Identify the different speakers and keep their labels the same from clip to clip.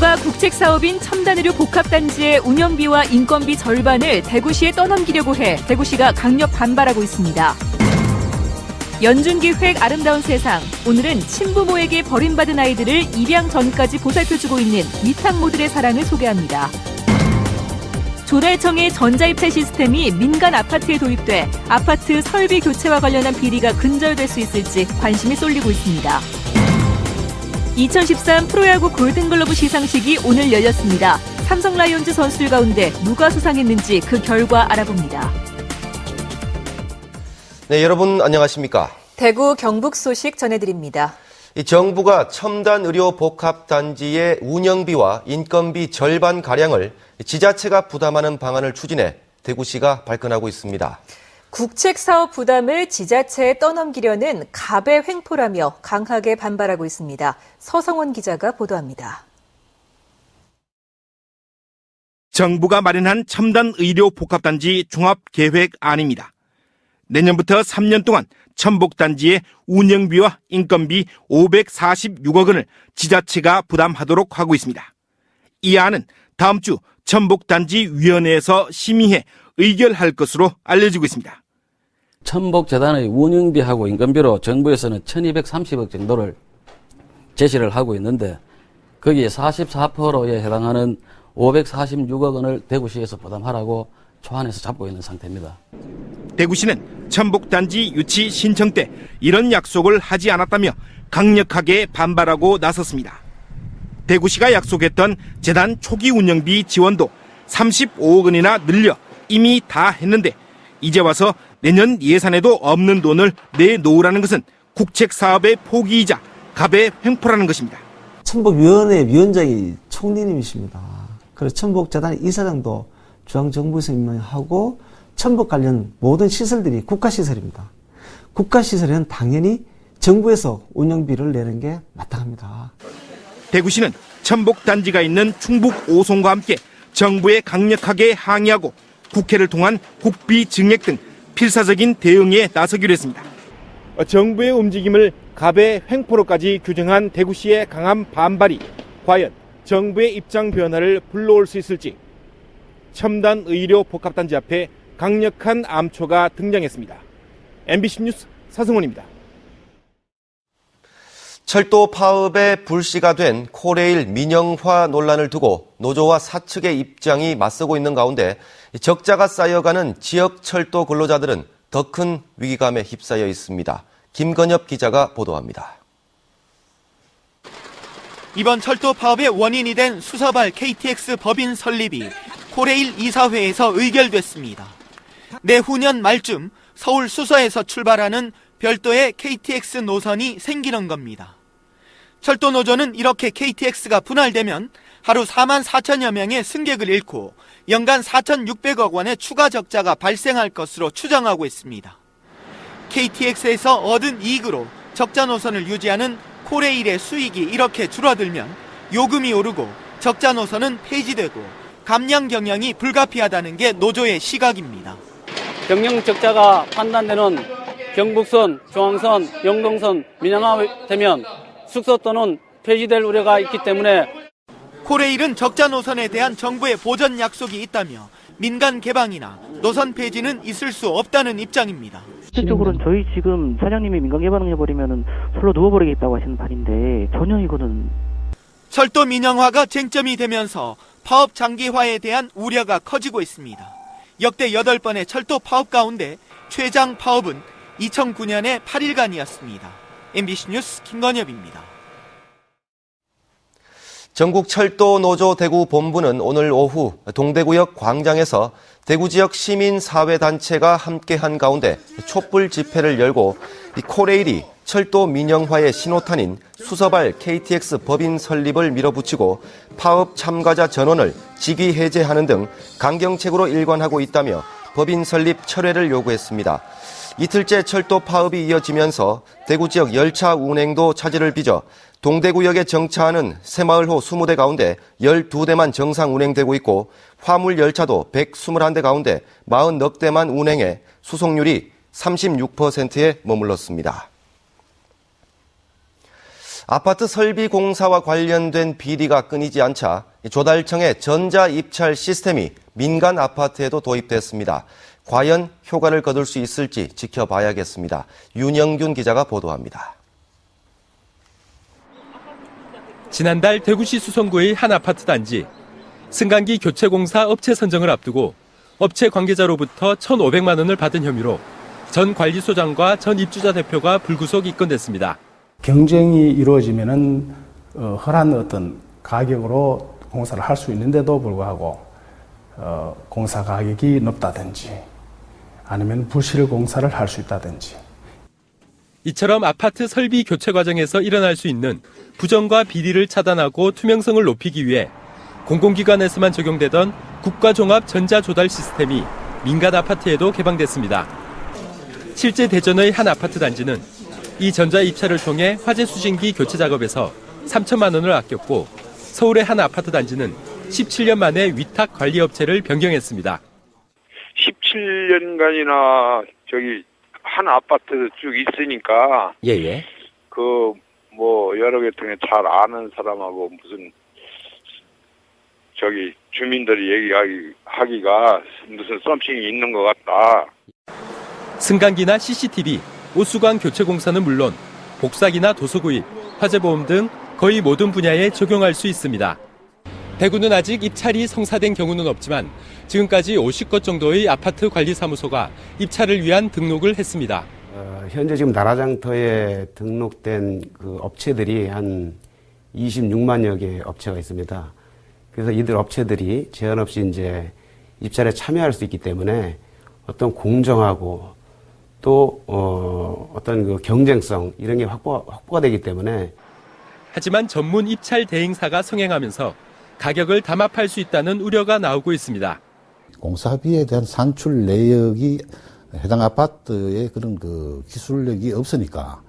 Speaker 1: 정부가 국책사업인 첨단의료 복합단지의 운영비와 인건비 절반을 대구시에 떠넘기려고 해 대구시가 강력 반발하고 있습니다. 연준기획 아름다운 세상, 오늘은 친부모에게 버림받은 아이들을 입양 전까지 보살펴주고 있는 위탁모들의 사랑을 소개합니다. 조달청의 전자입찰 시스템이 민간 아파트에 도입돼 아파트 설비 교체와 관련한 비리가 근절될 수 있을지 관심이 쏠리고 있습니다. 2013 프로야구 골든글러브 시상식이 오늘 열렸습니다. 삼성 라이온즈 선수들 가운데 누가 수상했는지 그 결과 알아봅니다.
Speaker 2: 네, 여러분 안녕하십니까?
Speaker 1: 대구 경북 소식 전해드립니다.
Speaker 2: 정부가 첨단 의료 복합단지의 운영비와 인건비 절반가량을 지자체가 부담하는 방안을 추진해 대구시가 발끈하고 있습니다.
Speaker 1: 국책사업 부담을 지자체에 떠넘기려는 갑의 횡포라며 강하게 반발하고 있습니다. 서성원 기자가 보도합니다.
Speaker 3: 정부가 마련한 첨단 의료 복합단지 종합계획안입니다. 내년부터 3년 동안 첨복단지의 운영비와 인건비 546억 원을 지자체가 부담하도록 하고 있습니다. 이 안은 다음 주 첨복단지위원회에서 심의해 의결할 것으로 알려지고 있습니다.
Speaker 4: 첨복재단의 운영비하고 인건비로 정부에서는 1230억 정도를 제시를 하고 있는데 거기에 44%에 해당하는 546억 원을 대구시에서 부담하라고 초안에서 잡고 있는 상태입니다.
Speaker 3: 대구시는 첨복단지 유치 신청 때 이런 약속을 하지 않았다며 강력하게 반발하고 나섰습니다. 대구시가 약속했던 재단 초기 운영비 지원도 35억 원이나 늘려 이미 다 했는데 이제 와서 내년 예산에도 없는 돈을 내놓으라는 것은 국책사업의 포기이자 갑의 횡포라는 것입니다.
Speaker 5: 첨복위원회 위원장이 총리님이십니다. 그래서 첨복재단 이사장도 중앙정부에서 임명하고 첨복 관련 모든 시설들이 국가시설입니다. 국가시설에는 당연히 정부에서 운영비를 내는 게 마땅합니다.
Speaker 3: 대구시는 첨복단지가 있는 충북 오송과 함께 정부에 강력하게 항의하고 국회를 통한 국비 증액 등 필사적인 대응에 나서기로 했습니다. 정부의 움직임을 갑의 횡포로까지 규정한 대구시의 강한 반발이 과연 정부의 입장 변화를 불러올 수 있을지 첨단 의료 복합단지 앞에 강력한 암초가 등장했습니다. MBC 뉴스 서승훈입니다.
Speaker 2: 철도 파업에 불씨가 된 코레일 민영화 논란을 두고 노조와 사측의 입장이 맞서고 있는 가운데 적자가 쌓여가는 지역 철도 근로자들은 더 큰 위기감에 휩싸여 있습니다. 김건엽 기자가 보도합니다.
Speaker 6: 이번 철도 파업의 원인이 된 수서발 KTX 법인 설립이 코레일 이사회에서 의결됐습니다. 내후년 말쯤 서울 수서에서 출발하는 별도의 KTX 노선이 생기는 겁니다. 철도 노조는 이렇게 KTX가 분할되면 하루 4만 4천여 명의 승객을 잃고 연간 4,600억 원의 추가 적자가 발생할 것으로 추정하고 있습니다. KTX에서 얻은 이익으로 적자 노선을 유지하는 코레일의 수익이 이렇게 줄어들면 요금이 오르고 적자 노선은 폐지되고 감량 경영이 불가피하다는 게 노조의 시각입니다.
Speaker 7: 경영 적자가 판단되는 경북선, 중앙선, 영동선, 민영화 되면 숙소 또는 폐지될 우려가 있기 때문에
Speaker 6: 코레일은 적자 노선에 대한 정부의 보전 약속이 있다며 민간 개방이나 노선 폐지는 있을 수 없다는 입장입니다.
Speaker 8: 실질적으로는 저희 지금 사장님이 민간 개방해버리면 솔로 누워버리겠다고 하시는 말인데 전혀 이거는.
Speaker 6: 철도 민영화가 쟁점이 되면서 파업 장기화에 대한 우려가 커지고 있습니다. 역대 8번의 철도 파업 가운데 최장 파업은 2009년의 8일간이었습니다. MBC 뉴스 김건엽입니다.
Speaker 2: 전국철도노조 대구본부는 오늘 오후 동대구역 광장에서 대구 지역 시민사회단체가 함께한 가운데 촛불 집회를 열고 코레일이 철도 민영화의 신호탄인 수서발 KTX 법인 설립을 밀어붙이고 파업 참가자 전원을 직위 해제하는 등 강경책으로 일관하고 있다며 법인 설립 철회를 요구했습니다. 이틀째 철도 파업이 이어지면서 대구 지역 열차 운행도 차질을 빚어 동대구역에 정차하는 새마을호 20대 가운데 12대만 정상 운행되고 있고 화물 열차도 121대 가운데 40넉 대만 운행해 수송률이 36%에 머물렀습니다. 아파트 설비 공사와 관련된 비리가 끊이지 않자 조달청의 전자 입찰 시스템이 민간 아파트에도 도입됐습니다. 과연 효과를 거둘 수 있을지 지켜봐야겠습니다. 윤영균 기자가 보도합니다.
Speaker 9: 지난달 대구시 수성구의 한 아파트 단지. 승강기 교체 공사 업체 선정을 앞두고 업체 관계자로부터 1,500만 원을 받은 혐의로 전 관리소장과 전 입주자 대표가 불구속 입건됐습니다.
Speaker 10: 경쟁이 이루어지면은 허한 어떤 가격으로 공사를 할 수 있는데도 불구하고 공사 가격이 높다든지 아니면 부실 공사를 할 수 있다든지.
Speaker 9: 이처럼 아파트 설비 교체 과정에서 일어날 수 있는 부정과 비리를 차단하고 투명성을 높이기 위해 공공기관에서만 적용되던 국가종합 전자조달 시스템이 민간 아파트에도 개방됐습니다. 실제 대전의 한 아파트 단지는 이 전자 입찰을 통해 화재 수신기 교체 작업에서 3천만 원을 아꼈고 서울의 한 아파트 단지는 17년 만에 위탁 관리업체를 변경했습니다.
Speaker 11: 17년간이나 한 아파트 쭉 있으니까
Speaker 9: 예예.
Speaker 11: 여러 개 통해 잘 아는 사람하고 무슨 주민들이 얘기하기가 무슨 썸씽이 있는 것 같다.
Speaker 9: 승강기나 CCTV, 오수관 교체 공사는 물론 복사기나 도서 구입, 화재보험 등 거의 모든 분야에 적용할 수 있습니다. 대구는 아직 입찰이 성사된 경우는 없지만 지금까지 50곳 정도의 아파트 관리사무소가 입찰을 위한 등록을 했습니다.
Speaker 12: 현재 지금 나라장터에 등록된 그 업체들이 한 26만여 개의 업체가 있습니다. 그래서 이들 업체들이 제한 없이 이제 입찰에 참여할 수 있기 때문에 어떤 공정하고 또 어떤 그 경쟁성 이런 게 확보가 되기 때문에.
Speaker 9: 하지만 전문 입찰 대행사가 성행하면서 가격을 담합할 수 있다는 우려가 나오고 있습니다.
Speaker 13: 공사비에 대한 산출 내역이 해당 아파트의 그런 그 기술력이 없으니까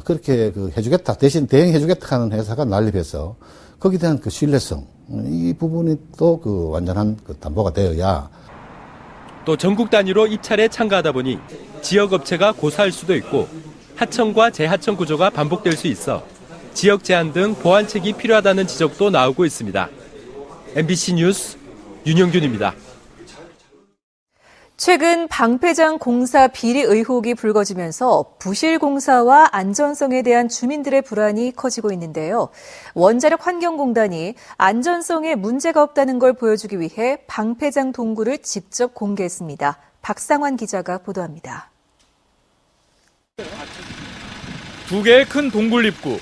Speaker 13: 그렇게 해주겠다, 대신 대행해주겠다 하는 회사가 난립해서 거기에 대한 그 신뢰성, 이 부분이 또 완전한 담보가 되어야.
Speaker 9: 또 전국 단위로 입찰에 참가하다 보니 지역 업체가 고사할 수도 있고 하청과 재하청 구조가 반복될 수 있어 지역 제한 등 보완책이 필요하다는 지적도 나오고 있습니다. MBC 뉴스 윤영균입니다.
Speaker 1: 최근 방패장 공사 비리 의혹이 불거지면서 부실 공사와 안전성에 대한 주민들의 불안이 커지고 있는데요. 원자력 환경공단이 안전성에 문제가 없다는 걸 보여주기 위해 방패장 동굴을 직접 공개했습니다. 박상환 기자가 보도합니다.
Speaker 14: 두 개의 큰 동굴 입구.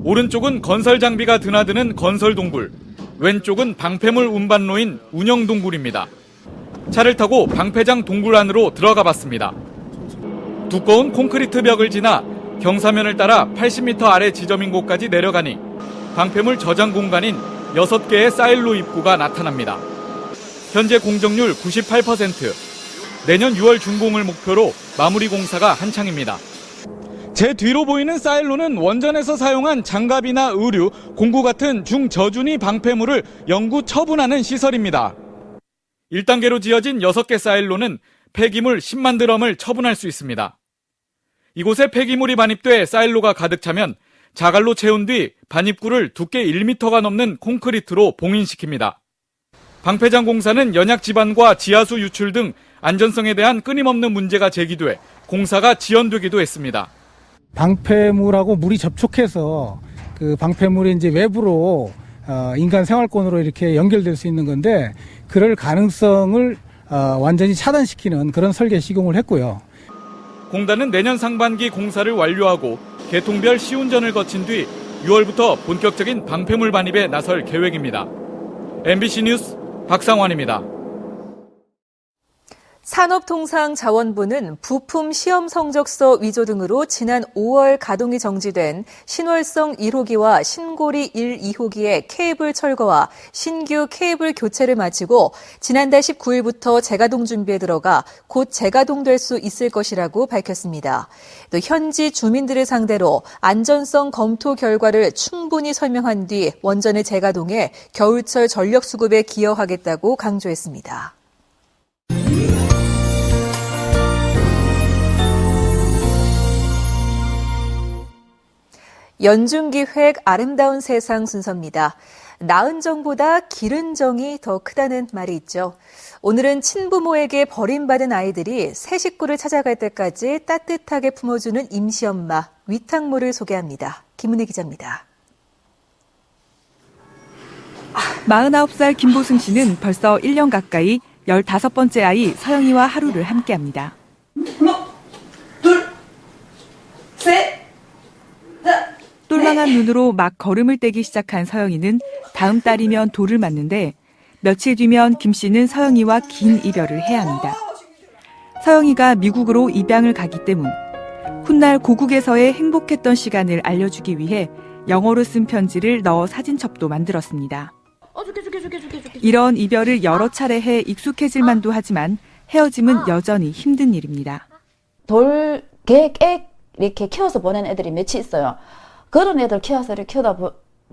Speaker 14: 오른쪽은 건설 장비가 드나드는 건설 동굴, 왼쪽은 방패물 운반로인 운영 동굴입니다. 차를 타고 방패장 동굴 안으로 들어가 봤습니다. 두꺼운 콘크리트 벽을 지나 경사면을 따라 80m 아래 지점인 곳까지 내려가니 방패물 저장 공간인 6개의 사일로 입구가 나타납니다. 현재 공정률 98%, 내년 6월 준공을 목표로 마무리 공사가 한창입니다. 제 뒤로 보이는 사일로는 원전에서 사용한 장갑이나 의류, 공구 같은 중저준위 방패물을 영구 처분하는 시설입니다. 1단계로 지어진 6개 사일로는 폐기물 10만 드럼을 처분할 수 있습니다. 이곳에 폐기물이 반입돼 사일로가 가득 차면 자갈로 채운 뒤 반입구를 두께 1m가 넘는 콘크리트로 봉인시킵니다. 방패장 공사는 연약 지반과 지하수 유출 등 안전성에 대한 끊임없는 문제가 제기돼 공사가 지연되기도 했습니다.
Speaker 15: 방패물하고 물이 접촉해서 그 방패물이 이제 외부로 인간 생활권으로 이렇게 연결될 수 있는 건데 그럴 가능성을 완전히 차단시키는 그런 설계 시공을 했고요.
Speaker 14: 공단은 내년 상반기 공사를 완료하고 개통별 시운전을 거친 뒤 6월부터 본격적인 방패물 반입에 나설 계획입니다. MBC 뉴스 박상환입니다.
Speaker 1: 산업통상자원부는 부품 시험 성적서 위조 등으로 지난 5월 가동이 정지된 신월성 1호기와 신고리 1, 2호기의 케이블 철거와 신규 케이블 교체를 마치고 지난달 19일부터 재가동 준비에 들어가 곧 재가동될 수 있을 것이라고 밝혔습니다. 또 현지 주민들을 상대로 안전성 검토 결과를 충분히 설명한 뒤 원전을 재가동해 겨울철 전력 수급에 기여하겠다고 강조했습니다. 연중기획 아름다운 세상 순서입니다. 낳은 정보다 기른 정이 더 크다는 말이 있죠. 오늘은 친부모에게 버림받은 아이들이 새 식구를 찾아갈 때까지 따뜻하게 품어주는 임시엄마 위탁모를 소개합니다. 김은혜 기자입니다.
Speaker 16: 49살 김보승 씨는 벌써 1년 가까이 15번째 아이 서영이와 하루를 함께합니다.
Speaker 17: 하나, 둘, 셋, 넷.
Speaker 16: 똘망한 눈으로 막 걸음을 떼기 시작한 서영이는 다음 달이면 돌을 맞는데 며칠 뒤면 김 씨는 서영이와 긴 이별을 해야 합니다. 서영이가 미국으로 입양을 가기 때문 훗날 고국에서의 행복했던 시간을 알려주기 위해 영어로 쓴 편지를 넣어 사진첩도 만들었습니다. 이런 이별을 여러 차례 해 익숙해질 만도 하지만 헤어짐은 여전히 힘든 일입니다.
Speaker 18: 돌, 개, 이렇게 키워서 보낸 애들이 몇이 있어요. 그런 애들 키워서 이렇게 키우다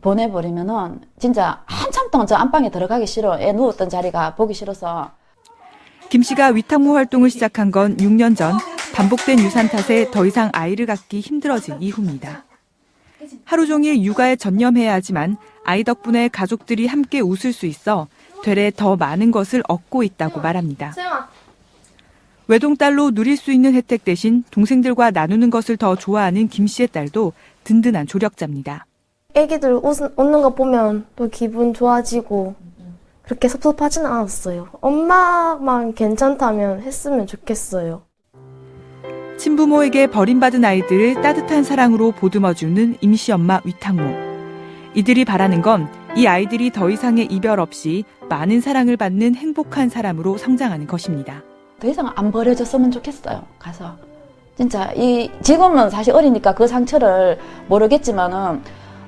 Speaker 18: 보내버리면은 진짜 한참 동안 저 안방에 들어가기 싫어. 애 누웠던 자리가 보기 싫어서.
Speaker 16: 김 씨가 위탁모 활동을 시작한 건 6년 전 반복된 유산 탓에 더 이상 아이를 갖기 힘들어진 이후입니다. 하루 종일 육아에 전념해야 하지만 아이 덕분에 가족들이 함께 웃을 수 있어 되레 더 많은 것을 얻고 있다고 말합니다. 외동딸로 누릴 수 있는 혜택 대신 동생들과 나누는 것을 더 좋아하는 김 씨의 딸도 든든한 조력자입니다.
Speaker 19: 애기들 웃는 거 보면 또 기분 좋아지고 그렇게 섭섭하지는 않았어요. 엄마만 괜찮다면 했으면 좋겠어요.
Speaker 16: 친부모에게 버림받은 아이들을 따뜻한 사랑으로 보듬어주는 임시엄마 위탁모. 이들이 바라는 건 이 아이들이 더 이상의 이별 없이 많은 사랑을 받는 행복한 사람으로 성장하는 것입니다.
Speaker 18: 더 이상 안 버려졌으면 좋겠어요. 가서 진짜 지금은 사실 어리니까 그 상처를 모르겠지만은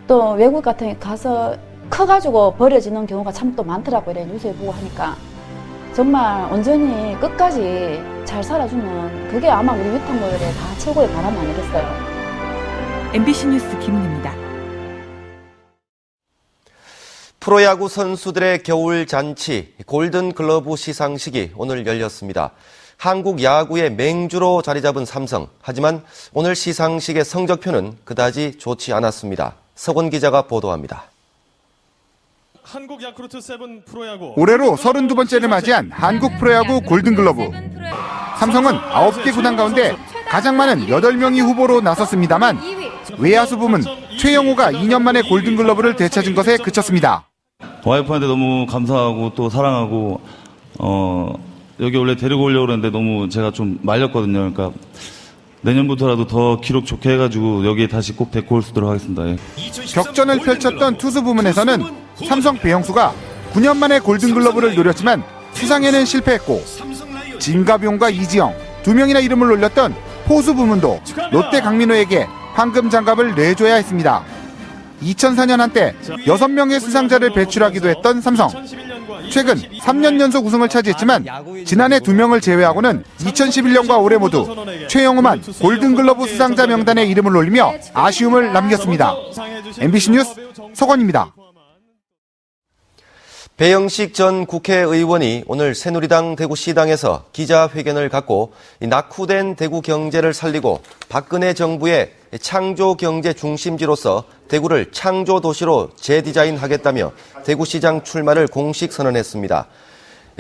Speaker 18: 또 외국 같은 데 가서 커가지고 버려지는 경우가 참 또 많더라고요. 이래 뉴스에 보고 하니까 정말 온전히 끝까지 잘 살아주면 그게 아마 우리 위탁모들의 다 최고의 바람 아니겠어요.
Speaker 16: MBC 뉴스 김은혜입니다.
Speaker 2: 프로야구 선수들의 겨울 잔치 골든글러브 시상식이 오늘 열렸습니다. 한국 야구의 맹주로 자리 잡은 삼성. 하지만 오늘 시상식의 성적표는 그다지 좋지 않았습니다. 서건 기자가 보도합니다.
Speaker 20: 한국 야쿠르트 7 프로야구
Speaker 3: 올해로 32번째를 맞이한 한국 프로야구 골든글러브. 삼성은 9개 구단 가운데 가장 많은 8명이 후보로 나섰습니다만 외야수 부문 최영호가 2년 만에 골든글러브를 되찾은 것에 그쳤습니다.
Speaker 21: 와이프한테 너무 감사하고 또 사랑하고 여기 원래 데리고 오려고 했는데 너무 제가 좀 말렸거든요. 그러니까 내년부터라도 더 기록 좋게 해가지고 여기에 다시 꼭 데리고 올 수 있도록 하겠습니다. 예.
Speaker 3: 격전을 펼쳤던 투수 부문에서는 삼성 배영수가 9년 만에 골든글러브를 노렸지만 수상에는 실패했고 진가병과 이지영 2명이나 이름을 올렸던 포수 부문도 롯데 강민호에게 황금 장갑을 내줘야 했습니다. 2004년 한때 6명의 수상자를 배출하기도 했던 삼성. 최근 3년 연속 우승을 차지했지만 지난해 2명을 제외하고는 2011년과 올해 모두 최영호만 골든글러브 수상자 명단에 이름을 올리며 아쉬움을 남겼습니다. MBC 뉴스 서건입니다.
Speaker 2: 배영식 전 국회의원이 오늘 새누리당 대구시당에서 기자회견을 갖고 낙후된 대구 경제를 살리고 박근혜 정부의 창조경제 중심지로서 대구를 창조도시로 재디자인하겠다며 대구시장 출마를 공식 선언했습니다.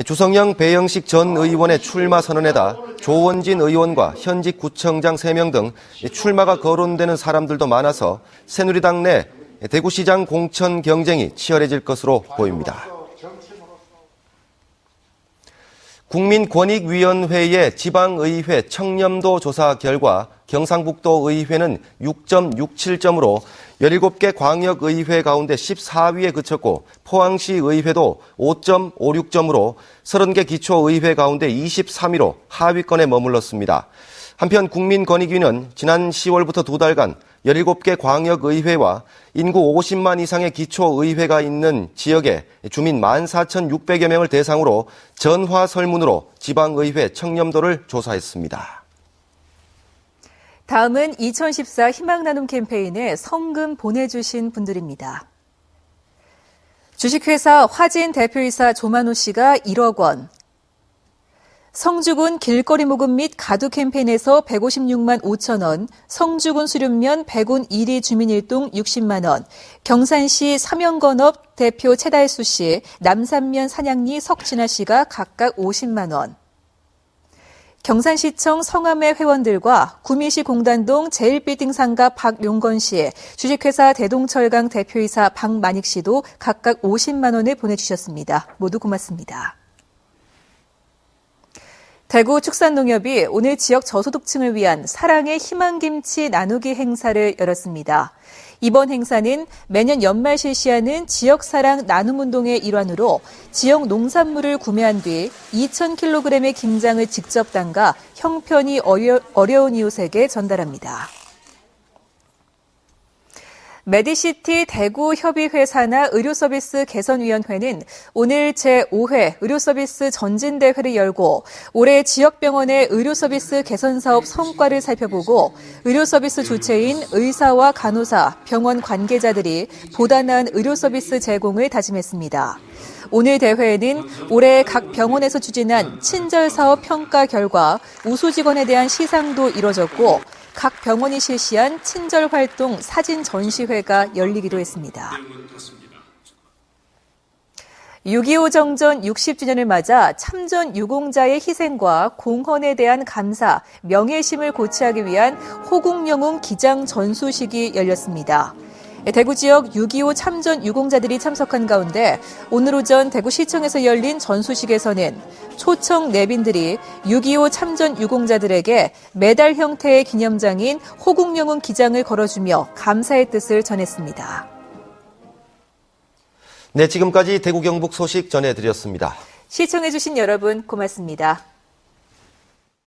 Speaker 2: 주성영, 배영식 전 의원의 출마 선언에다 조원진 의원과 현직 구청장 3명 등 출마가 거론되는 사람들도 많아서 새누리당 내 대구시장 공천 경쟁이 치열해질 것으로 보입니다. 국민권익위원회의 지방의회 청렴도 조사 결과 경상북도 의회는 6.67점으로 17개 광역의회 가운데 14위에 그쳤고 포항시 의회도 5.56점으로 30개 기초의회 가운데 23위로 하위권에 머물렀습니다. 한편 국민권익위는 지난 10월부터 2달간 17개 광역의회와 인구 50만 이상의 기초의회가 있는 지역에 주민 14,600여 명을 대상으로 전화 설문으로 지방의회 청렴도를 조사했습니다.
Speaker 1: 다음은 2014 희망나눔 캠페인에 성금 보내주신 분들입니다. 주식회사 화진 대표이사 조만호 씨가 1억 원, 성주군 길거리 모금 및 가두 캠페인에서 156만 5천 원, 성주군 수륜면 100운 1위 주민일동 60만 원, 경산시 삼영건업 대표 최달수 씨, 남산면 사냥리 석진아 씨가 각각 50만 원, 경산시청 성함의 회원들과 구미시 공단동 제일빌딩 상가 박용건 씨, 주식회사 대동철강 대표이사 박만익 씨도 각각 50만 원을 보내주셨습니다. 모두 고맙습니다. 대구 축산농협이 오늘 지역 저소득층을 위한 사랑의 희망김치 나누기 행사를 열었습니다. 이번 행사는 매년 연말 실시하는 지역사랑 나눔운동의 일환으로 지역 농산물을 구매한 뒤 2,000kg의 김장을 직접 담가 형편이 어려운 이웃에게 전달합니다. 메디시티 대구협의회 산하 의료서비스 개선위원회는 오늘 제5회 의료서비스 전진대회를 열고 올해 지역병원의 의료서비스 개선사업 성과를 살펴보고 의료서비스 주체인 의사와 간호사, 병원 관계자들이 보다 나은 의료서비스 제공을 다짐했습니다. 오늘 대회에는 올해 각 병원에서 추진한 친절사업 평가 결과 우수 직원에 대한 시상도 이뤄졌고 각 병원이 실시한 친절활동 사진 전시회가 열리기도 했습니다. 6.25 정전 60주년을 맞아 참전 유공자의 희생과 공헌에 대한 감사, 명예심을 고취하기 위한 호국영웅 기장 전수식이 열렸습니다. 대구 지역 6.25 참전 유공자들이 참석한 가운데 오늘 오전 대구시청에서 열린 전수식에서는 초청 내빈들이 6.25 참전 유공자들에게 메달 형태의 기념장인 호국영웅 기장을 걸어주며 감사의 뜻을 전했습니다.
Speaker 2: 네, 지금까지 대구 경북 소식 전해드렸습니다.
Speaker 1: 시청해주신 여러분 고맙습니다.